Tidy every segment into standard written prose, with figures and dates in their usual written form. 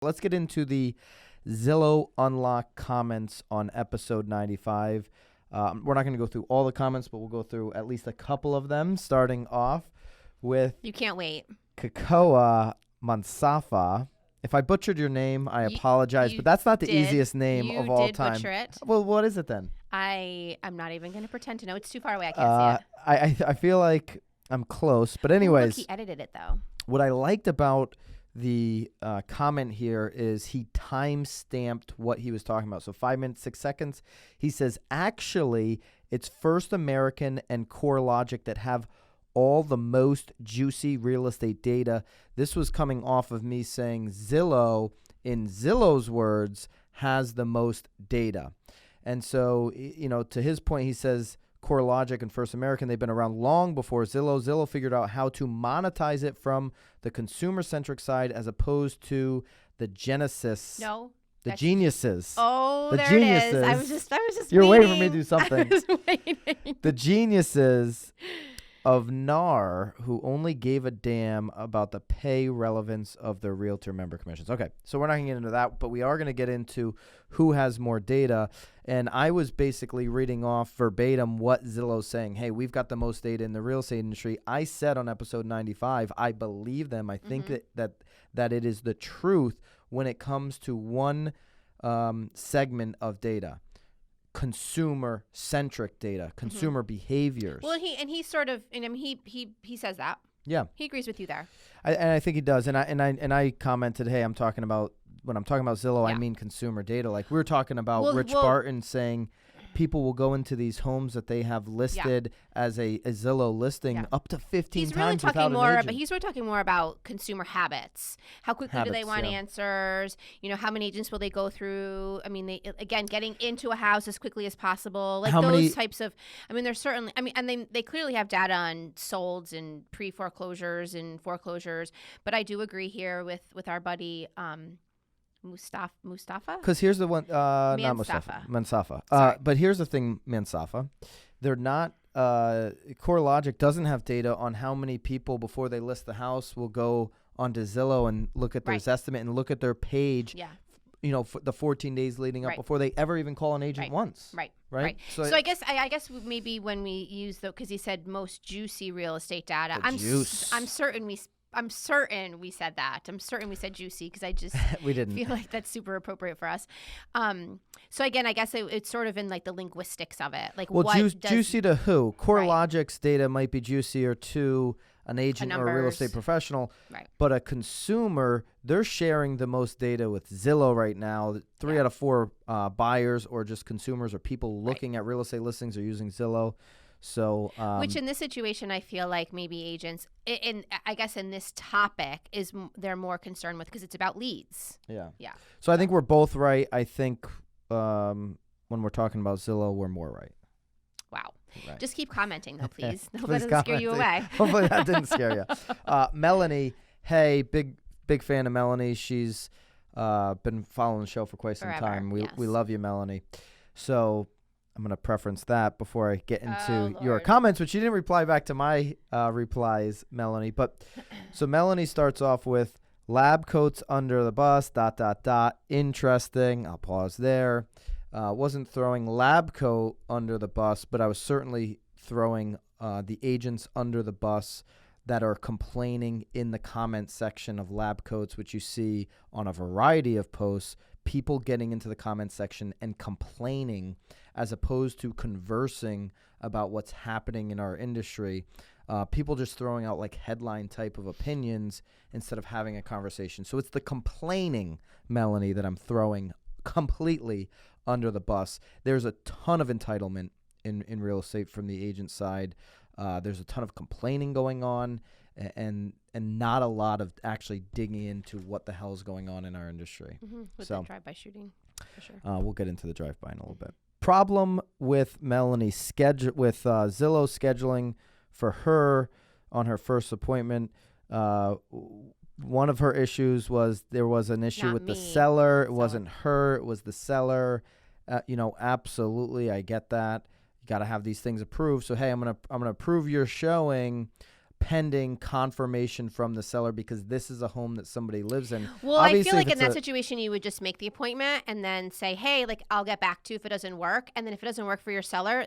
Let's get into the Zillow Unlock comments on episode 95. We're not going to go through all the comments, but we'll go through at least a couple of them, starting off with You can't wait. Kakoa Mansafa. If I butchered your name, I apologize, but that's not the easiest name of all time. You did butcher it. Well, what is it then? I'm not even going to pretend to know. It's too far away. I can't see it. I feel like I'm close, but Look, anyways, he edited it, though. what I liked about the comment here is he time-stamped what he was talking about. So 5 minutes, 6 seconds. He says, actually, it's First American and CoreLogic that have all the most juicy real estate data. This was coming off of me saying Zillow, in Zillow's words, has the most data. And so, to his point, he says CoreLogic and First American, they've been around long before Zillow. Zillow figured out how to monetize it from the consumer-centric side as opposed to the Genesis. No. The geniuses. Oh, the there geniuses. it is. I was just You're waiting. waiting for me to do something. I was waiting. The geniuses of NAR who only gave a damn about the pay relevance of their realtor member commissions. Okay, so we're not going to get into that, but we are going to get into who has more data. And I was basically reading off verbatim what Zillow's saying. Hey, we've got the most data in the real estate industry. I said on episode 95, I believe them. I think that it is the truth when it comes to one segment of data. Consumer-centric data, consumer behaviors. Well, he sort of, he says that. Yeah, he agrees with you there. And I think he does. And I commented, hey, when I'm talking about Zillow, Yeah. I mean consumer data. Like we were talking about Rich well, Barton saying people will go into these homes that they have listed as a Zillow listing up to 15 he's really times talking without more an about, agent. He's really talking more about consumer habits. How quickly do they want answers? How many agents will they go through? I mean, getting into a house as quickly as possible. Like those types of. I mean, there's certainly. I mean, and they clearly have data on solds and pre-foreclosures and foreclosures. But I do agree here with our buddy. Mustafa? Because here's the one, not Mustafa, Mansafa. But here's the thing, Mansafa. They're not, CoreLogic doesn't have data on how many people before they list the house will go onto Zillow and look at their estimate and look at their page. Yeah. For the 14 days leading up before they ever even call an agent once. Right. So I guess maybe when we use because he said most juicy real estate data, I'm certain we said that. I'm certain we said juicy because I just we didn't feel like that's super appropriate for us. So again, I guess it's sort of in like the linguistics of it. Like, juicy to who? CoreLogic's data might be juicier to an agent or a real estate professional, but a consumer, they're sharing the most data with Zillow right now. 3 out of 4 buyers or just consumers or people looking at real estate listings are using Zillow. So, which in this situation, I feel like maybe agents, I guess in this topic, they're more concerned with because it's about leads. Yeah. So I think we're both right. I think when we're talking about Zillow, we're more right. Wow. Right. Just keep commenting, though, please. Don't let it scare you away. Hopefully that didn't scare you. Melanie, hey, big fan of Melanie. She's been following the show for quite some time. We love you, Melanie. So I'm going to preference that before I get into your comments, which you didn't reply back to my replies, Melanie. But so Melanie starts off with lab coats under the bus, ... Interesting. I'll pause there. Wasn't throwing lab coat under the bus, but I was certainly throwing the agents under the bus that are complaining in the comment section of lab coats, which you see on a variety of posts, people getting into the comment section and complaining as opposed to conversing about what's happening in our industry. People just throwing out like headline type of opinions instead of having a conversation. So it's the complaining, Melanie, that I'm throwing completely under the bus. There's a ton of entitlement in real estate from the agent side. There's a ton of complaining going on and not a lot of actually digging into what the hell is going on in our industry. With the drive-by shooting, for sure. We'll get into the drive-by in a little bit. Problem with Melanie with Zillow scheduling for her on her first appointment. One of her issues was there was an issue with the seller. It wasn't her. It was the seller. Absolutely, I get that. You got to have these things approved. So hey, I'm gonna approve your showing, pending confirmation from the seller because this is a home that somebody lives in. Well, obviously, I feel like in that situation, you would just make the appointment and then say, hey, like, I'll get back to you if it doesn't work. And then if it doesn't work for your seller,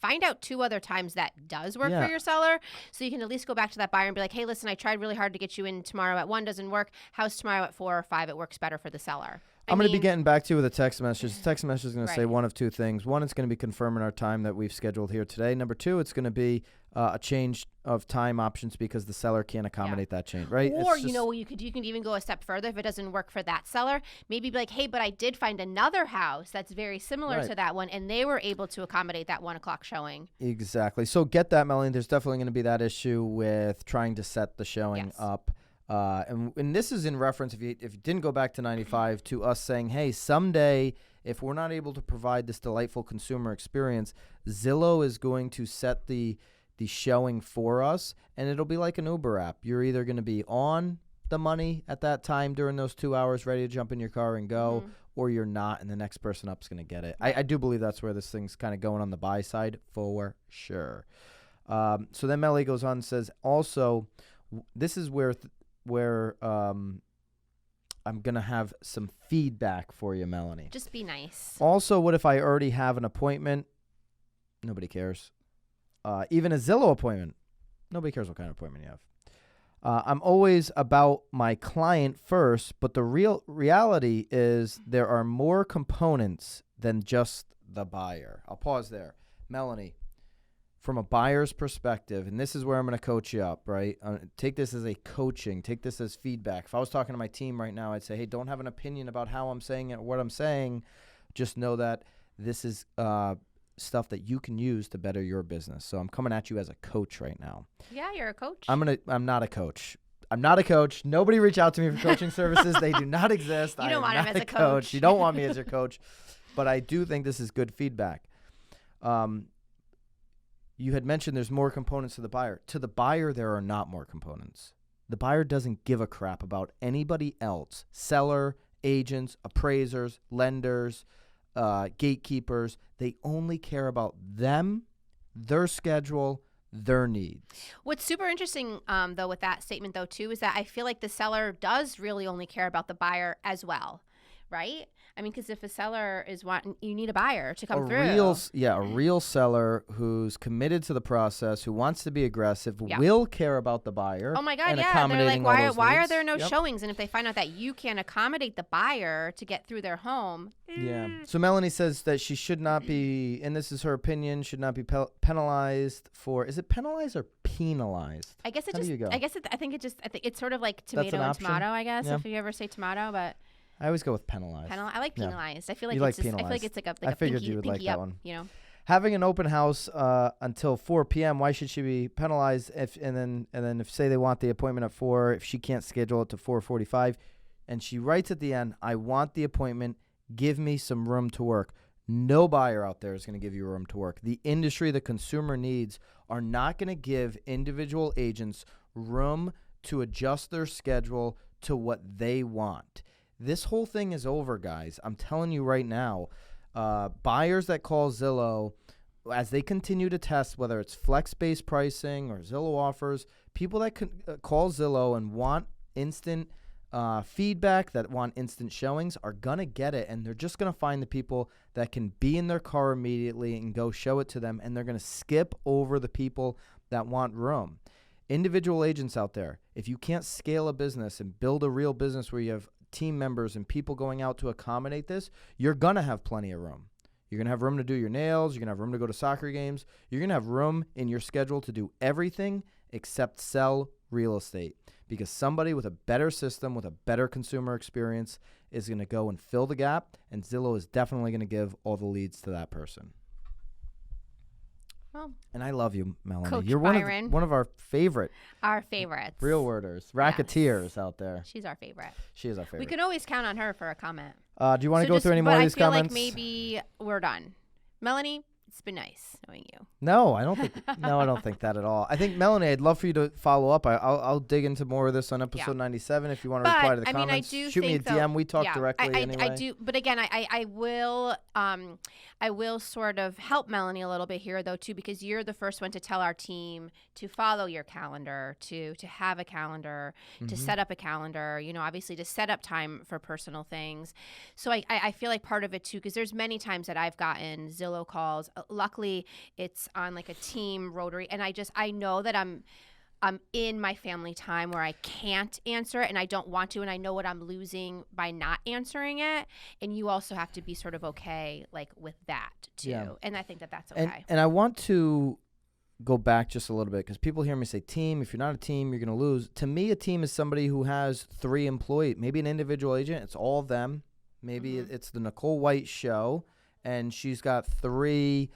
find out 2 other times that does work for your seller. So you can at least go back to that buyer and be like, hey, listen, I tried really hard to get you in tomorrow at 1, doesn't work. How's tomorrow at 4 or 5? It works better for the seller. I'm going to be getting back to you with a text message. The text message is going to say one of 2 things. One, it's going to be confirming our time that we've scheduled here today. Number 2, it's going to be a change of time options because the seller can't accommodate that change, right? Or, you can even go a step further if it doesn't work for that seller. Maybe be like, hey, but I did find another house that's very similar to that one, and they were able to accommodate that 1 o'clock showing. Exactly. So get that, Melanie. There's definitely going to be that issue with trying to set the showing up. And this is in reference, if you didn't go back to 95, to us saying, hey, someday if we're not able to provide this delightful consumer experience, Zillow is going to set the showing for us, and it'll be like an Uber app. You're either going to be on the money at that time during those 2 hours, ready to jump in your car and go, or you're not, and the next person up is going to get it. I do believe that's where this thing's kind of going on the buy side for sure. So then Melly goes on and says, also, this is where I'm going to have some feedback for you, Melanie. Just be nice. Also, what if I already have an appointment? Nobody cares. Even a Zillow appointment. Nobody cares what kind of appointment you have. I'm always about my client first, but the reality is there are more components than just the buyer. I'll pause there. Melanie, from a buyer's perspective, and this is where I'm going to coach you up, right? Take this as a coaching. Take this as feedback. If I was talking to my team right now, I'd say, hey, don't have an opinion about how I'm saying it or what I'm saying. Just know that this is stuff that you can use to better your business. So I'm coming at you as a coach right now. Yeah, you're a coach. I'm not a coach. I'm not a coach. Nobody reach out to me for coaching services. They do not exist. You don't want him as a coach. You don't want me as your coach. But I do think this is good feedback. You had mentioned there's more components to the buyer. To the buyer, there are not more components. The buyer doesn't give a crap about anybody else. Seller, agents, appraisers, lenders, gatekeepers. They only care about them, their schedule, their needs. What's super interesting, though, with that statement, though, too, is that I feel like the seller does really only care about the buyer as well, right? I mean, because if a seller is wanting, you need a buyer to come through. A real seller who's committed to the process, who wants to be aggressive, will care about the buyer. Oh my God, yeah. They're like, why are there no showings? And if they find out that you can't accommodate the buyer to get through their home. Yeah. So Melanie says that she should not be, and this is her opinion, should not be penalized for, is it penalized or penalized? I guess I think it's sort of like tomato and tomato, I guess, if you ever say tomato, but. I always go with penalized. I like penalized. I feel like I feel like it's like a I figured pinky, you would like that one. You know, having an open house until 4 p.m. Why should she be penalized? And then if say they want the appointment at 4, if she can't schedule it to 4:45, and she writes at the end, "I want the appointment. Give me some room to work." No buyer out there is going to give you room to work. The industry, the consumer needs are not going to give individual agents room to adjust their schedule to what they want. This whole thing is over, guys. I'm telling you right now, buyers that call Zillow, as they continue to test, whether it's flex-based pricing or Zillow offers, people that call Zillow and want instant feedback, that want instant showings, are going to get it, and they're just going to find the people that can be in their car immediately and go show it to them, and they're going to skip over the people that want room. Individual agents out there, if you can't scale a business and build a real business where you have team members and people going out to accommodate this, you're going to have plenty of room. You're going to have room to do your nails. You're going to have room to go to soccer games. You're going to have room in your schedule to do everything except sell real estate, because somebody with a better system, with a better consumer experience is going to go and fill the gap, and Zillow is definitely going to give all the leads to that person. Well, and I love you, Melanie. Coach You're Byron. one of our favorite. Our favorites. Real worders. Racketeers out there. She's our favorite. She is our favorite. We can always count on her for a comment. Do you want to go through any more of these comments? Like maybe we're done. Melanie, It's been nice knowing you. No, I don't think that at all. I think, Melanie, I'd love for you to follow up. I'll dig into more of this on episode 97 if you want to reply to the comments. Shoot me a DM. We talk directly anyway. I do, but again, I will sort of help Melanie a little bit here though too, because you're the first one to tell our team to follow your calendar, to have a calendar, to set up a calendar, obviously to set up time for personal things. So I feel like part of it too, because there's many times that I've gotten Zillow calls. Luckily, it's on like a team rotary, and I know that I'm in my family time where I can't answer it and I don't want to, and I know what I'm losing by not answering it. And you also have to be sort of okay like with that too. Yeah. And I think that that's okay. And I want to go back just a little bit because people hear me say team. If you're not a team, you're going to lose. To me, a team is somebody who has 3 employees, maybe an individual agent. It's all of them. Maybe it's the Nicole White show, and she's got 3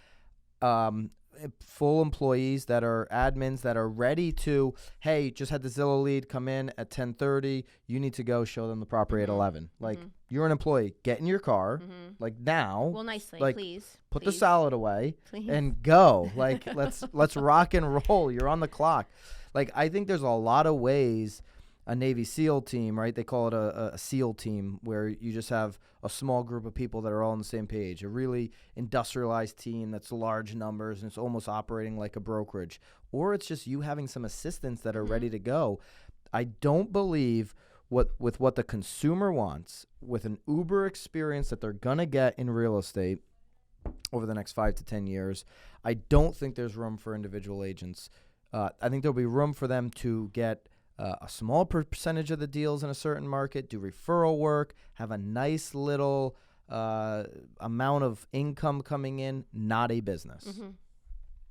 full employees that are admins that are ready to, hey, just had the Zillow lead come in at 10:30. You need to go show them the property at 11. Like, you're an employee. Get in your car, like now. Well, nicely, like, please. Put the salad away and go. Like, let's rock and roll. You're on the clock. Like, I think there's a lot of ways. A Navy SEAL team, right? They call it a SEAL team, where you just have a small group of people that are all on the same page. A really industrialized team that's large numbers and it's almost operating like a brokerage. Or it's just you having some assistants that are ready to go. I don't believe with what the consumer wants, with an Uber experience that they're going to get in real estate over the next 5 to 10 years, I don't think there's room for individual agents. I think there'll be room for them to get a small percentage of the deals in a certain market, do referral work, have a nice little amount of income coming in, not a business.